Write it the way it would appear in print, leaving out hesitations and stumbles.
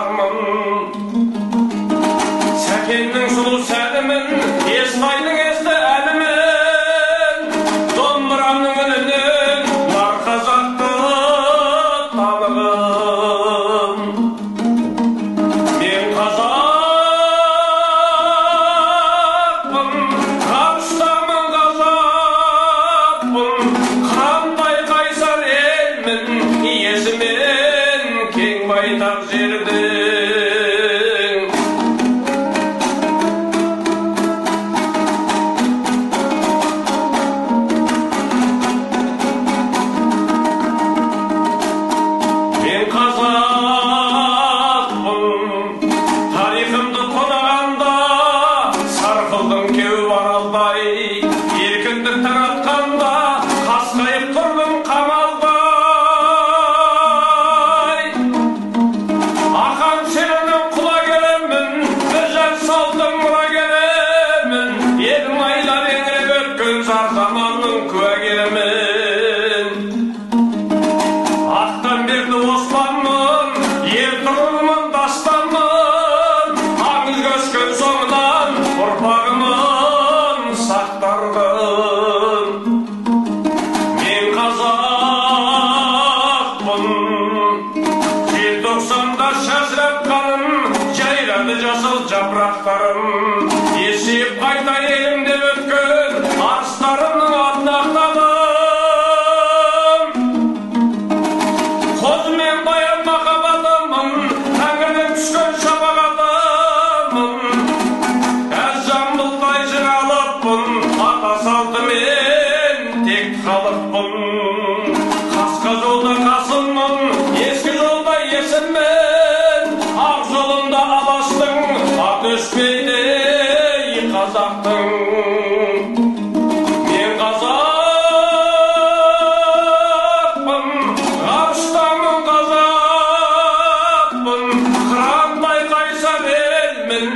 жармын. Сәкеннің сұлу сәлімін, Естайдың есті әлімін, домбырамның үнінен бар қазақты танығым. Мен қазақпын, қамыстамын қазақпын, қырандай қайсар елмін, иесімен кең байтақ жердің. Мен қазақпын, тарихымды қонағанда, сарқылдым кеуіп аралдай, еркіндік таратқанда, қасқайып тұрдым қамалдай. Ақан серінің құлагерімін, бір жан салдым мұрагерімін, елім айлап еңіреп өткен зар заманның куәгерімін. Ақтан берді оспанмын, ертұрылмын дастанмын, аңыз көшкен соңынан ұрпағымын сақтарғын. Мен қазақпын, желтоқсанда шашыратқаным, жайрады жасыл жапырақтарым, есейіп қайта елімде өткен арыстарымның атын ақтадым. Қозымен баян махаббатымын, тәңірден түскен шапағатымын, әз жамбылдай жыралыппын, ата салтымен тек халықпын. Қасқа жолда қасыммын, ескі жолда есіммен, ақ жолында алаштың, ат өшпейді қазақтың. Мен қазақпын, ғарыштамын қазақпын, қырандай қайсар елмін,